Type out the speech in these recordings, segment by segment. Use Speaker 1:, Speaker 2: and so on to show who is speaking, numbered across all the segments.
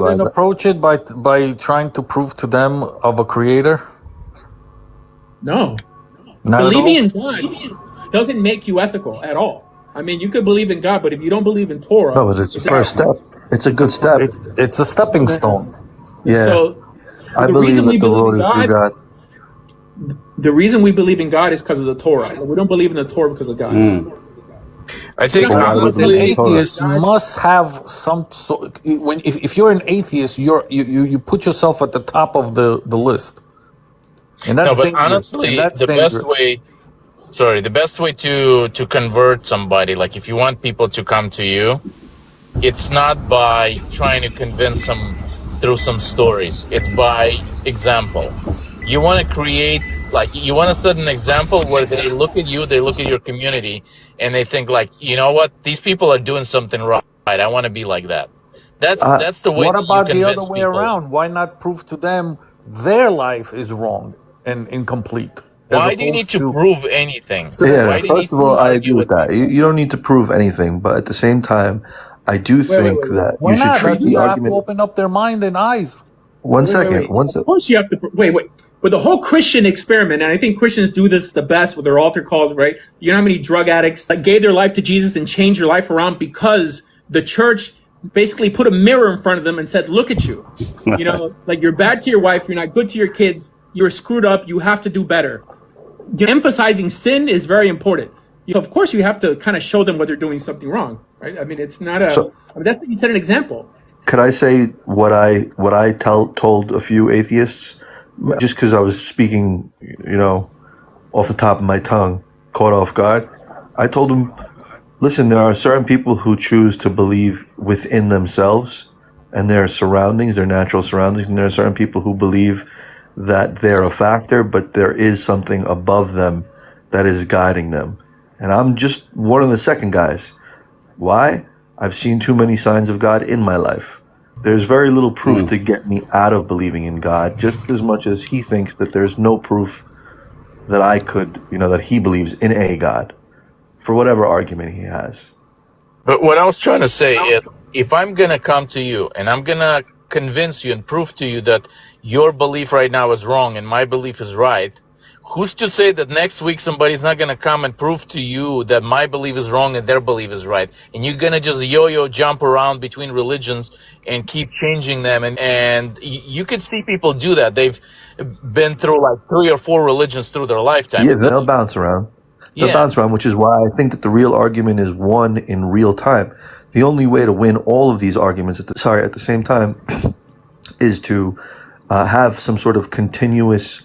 Speaker 1: Rabbi.
Speaker 2: wouldn't approach it by trying to prove to them of a creator?
Speaker 3: No.
Speaker 2: Not
Speaker 3: Believing
Speaker 2: at all?
Speaker 3: in God doesn't make you ethical at all. I mean, you could believe in God, but if you don't believe in Torah,
Speaker 1: No, but it's the
Speaker 3: it
Speaker 1: first
Speaker 3: doesn't.
Speaker 1: step. It's a good step.
Speaker 2: It's a stepping stone.
Speaker 1: Yeah,
Speaker 3: So
Speaker 1: I
Speaker 3: the
Speaker 1: believe
Speaker 3: reason we
Speaker 1: that the
Speaker 3: believe in
Speaker 1: road is through
Speaker 3: God,
Speaker 1: God.
Speaker 3: the reason we believe in God is because of the Torah. We don't believe in the Torah because of God.
Speaker 4: I
Speaker 3: We're
Speaker 4: think
Speaker 3: not
Speaker 1: Well, why
Speaker 3: going to
Speaker 1: would
Speaker 2: Because
Speaker 1: we
Speaker 2: an
Speaker 3: say
Speaker 1: believe in Torah?
Speaker 2: atheist must have some. So, if you're an atheist, you put yourself at the top of the list, and
Speaker 4: no,
Speaker 2: that's
Speaker 4: but
Speaker 2: dangerous. And
Speaker 4: honestly,
Speaker 2: that's dangerous.
Speaker 4: the best way to convert somebody, like if you want people to come to you, it's not by trying to convince them through some stories. It's by example. You want to create, like, you want to set an example where they look at you, they look at your community, and they think, like, you know what, these people are doing something right. I want to be like that.
Speaker 1: Uh,
Speaker 4: That's the way
Speaker 2: What
Speaker 4: that you
Speaker 2: about the other
Speaker 4: convince
Speaker 2: way
Speaker 4: people.
Speaker 2: around? Why not prove to them their life is wrong and incomplete, as
Speaker 4: Why do you need
Speaker 2: opposed
Speaker 4: to
Speaker 2: to
Speaker 4: prove anything?
Speaker 2: so
Speaker 1: yeah,
Speaker 4: Why do you need
Speaker 1: first of
Speaker 4: to
Speaker 1: all, I
Speaker 4: argue
Speaker 1: agree with
Speaker 4: with
Speaker 1: that.
Speaker 4: people?
Speaker 1: You don't need to prove anything, but at the same time, I do think
Speaker 3: Wait.
Speaker 1: that you
Speaker 2: why
Speaker 1: should
Speaker 2: not?
Speaker 1: treat
Speaker 2: You
Speaker 1: the
Speaker 2: have to
Speaker 1: argument.
Speaker 2: open up their mind and eyes.
Speaker 1: One second. One
Speaker 3: Of
Speaker 1: sec.
Speaker 3: course, you have to. Wait. But the whole Christian experiment, and I think Christians do this the best with their altar calls, right? You know how many drug addicts that gave their life to Jesus and changed their life around because the church basically put a mirror in front of them and said, "Look at you. You know, like you're bad to your wife, you're not good to your kids, you're screwed up. You have to do better." Emphasizing sin is very important. Of course, you have to kind of show them what they're doing something wrong, right? I mean, it's not a.
Speaker 1: So,
Speaker 3: I mean, that's you set an example.
Speaker 1: could I say what I told a few atheists, just because I was speaking, off the top of my tongue, caught off guard? I told them, listen, there are certain people who choose to believe within themselves and their surroundings, their natural surroundings, and there are certain people who believe that they're a factor, but there is something above them that is guiding them. And I'm just one of the second guys. Why? I've seen too many signs of God in my life. There's very little proof to get me out of believing in God, just as much as he thinks that there's no proof that I could, that he believes in a God, for whatever argument he has.
Speaker 4: But what I was trying to say is, if I'm going to come to you and I'm going to convince you and prove to you that your belief right now is wrong and my belief is right, who's to say that next week somebody's not going to come and prove to you that my belief is wrong and their belief is right? And you're going to just yo-yo jump around between religions and keep changing them. And you could see people do that. They've been through like 3 or 4 religions through their lifetime.
Speaker 1: Yeah, they'll bounce around. They'll
Speaker 4: Yeah.
Speaker 1: bounce around, which is why I think that the real argument is won in real time. The only way to win all of these arguments at the same time is to have some sort of continuous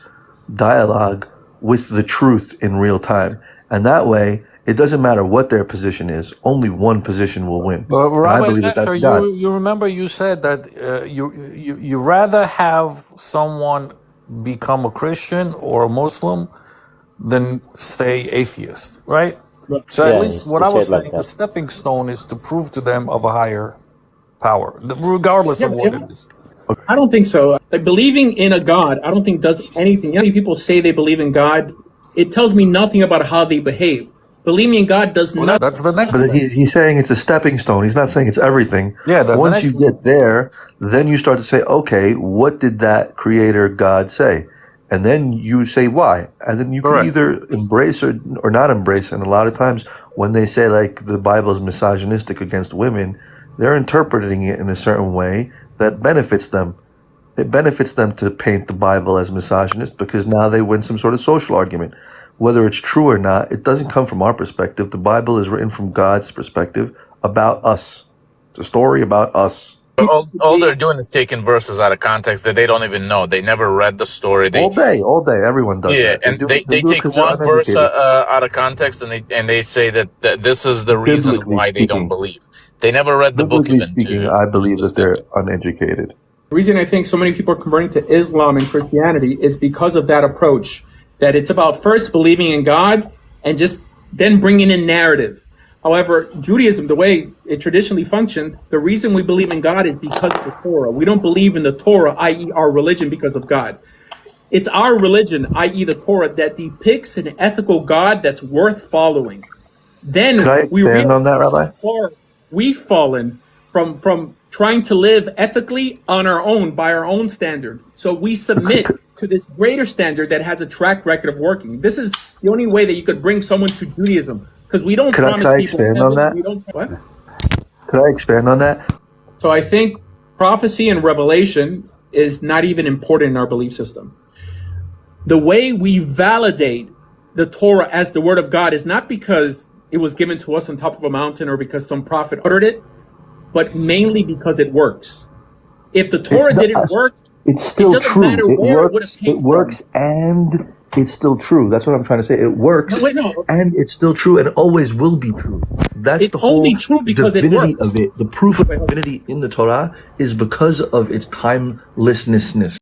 Speaker 1: dialogue with the truth in real time. And that way, it doesn't matter what their position is, only one position will win. And I
Speaker 2: Rabbi
Speaker 1: believe that
Speaker 2: Nasser,
Speaker 1: that's God.
Speaker 2: you remember you said that you rather have someone become a Christian or a Muslim than stay atheist, right? So at
Speaker 5: Yeah,
Speaker 2: least what
Speaker 5: he
Speaker 2: I was
Speaker 5: said like
Speaker 2: saying, the
Speaker 5: that.
Speaker 2: stepping stone is to prove to them of a higher power, regardless
Speaker 3: Yeah,
Speaker 2: of
Speaker 3: but
Speaker 2: what it is.
Speaker 3: I don't think so. Like believing in a God, I don't think does anything. You know, people say they believe in God. It tells me nothing about how they behave. Believing in God does
Speaker 2: Well,
Speaker 3: nothing.
Speaker 2: that's the next
Speaker 1: But
Speaker 2: step.
Speaker 1: he's saying it's a stepping stone. He's not saying it's everything.
Speaker 2: Yeah, the
Speaker 1: Once
Speaker 2: next.
Speaker 1: you get there, then you start to say, okay, what did that creator God say? And then you say why. And then you can
Speaker 2: Correct.
Speaker 1: either embrace or not embrace. And a lot of times when they say like the Bible is misogynistic against women, they're interpreting it in a certain way that benefits them. It benefits them to paint the Bible as misogynist because now they win some sort of social argument. Whether it's true or not, it doesn't come from our perspective. The Bible is written from God's perspective about us. It's a story about us.
Speaker 4: All they're doing is taking verses out of context that they don't even know. They never read the story.
Speaker 1: All day, everyone does that.
Speaker 4: And they
Speaker 1: They do it
Speaker 4: take
Speaker 1: because they're
Speaker 4: one verse
Speaker 1: uneducated.
Speaker 4: out of context and they say that this is the reason
Speaker 1: Biblically
Speaker 4: why they don't
Speaker 1: speaking,
Speaker 4: believe. They never read the book even
Speaker 1: I
Speaker 4: to
Speaker 1: believe that they're
Speaker 4: understand it.
Speaker 1: uneducated.
Speaker 3: The reason I think so many people are converting to Islam and Christianity is because of that approach. That it's about first believing in God and just then bringing in narrative. However, Judaism, the way it traditionally functioned, the reason we believe in God is because of the Torah. We don't believe in the Torah, i.e. our religion, because of God. It's our religion, i.e. the Torah, that depicts an ethical God that's worth following. Then
Speaker 1: Could I
Speaker 3: we
Speaker 1: expand
Speaker 3: realize
Speaker 1: on that, Rabbi?
Speaker 3: how far we've fallen from trying to live ethically on our own, by our own standard. So we submit to this greater standard that has a track record of working. This is the only way that you could bring someone to Judaism, because we don't promise
Speaker 1: Can I
Speaker 3: people
Speaker 1: expand on that?
Speaker 3: We don't, what?
Speaker 1: Could I expand on that?
Speaker 3: So I think prophecy and revelation is not even important in our belief system. The way we validate the Torah as the word of God is not because it was given to us on top of a mountain or because some prophet uttered it, but mainly because it works. If the Torah didn't work,
Speaker 1: it's still
Speaker 3: doesn't
Speaker 1: true.
Speaker 3: matter
Speaker 1: It
Speaker 3: where it would have
Speaker 1: works.
Speaker 3: came
Speaker 1: It works,
Speaker 3: from.
Speaker 1: and it's still true. That's what I'm trying to say. It works,
Speaker 3: No.
Speaker 1: and it's still true, and it always will be true. That's
Speaker 3: It's
Speaker 1: the whole
Speaker 3: only true because it
Speaker 1: divinity
Speaker 3: works.
Speaker 1: of it. The proof of divinity in the Torah is because of its timelessness.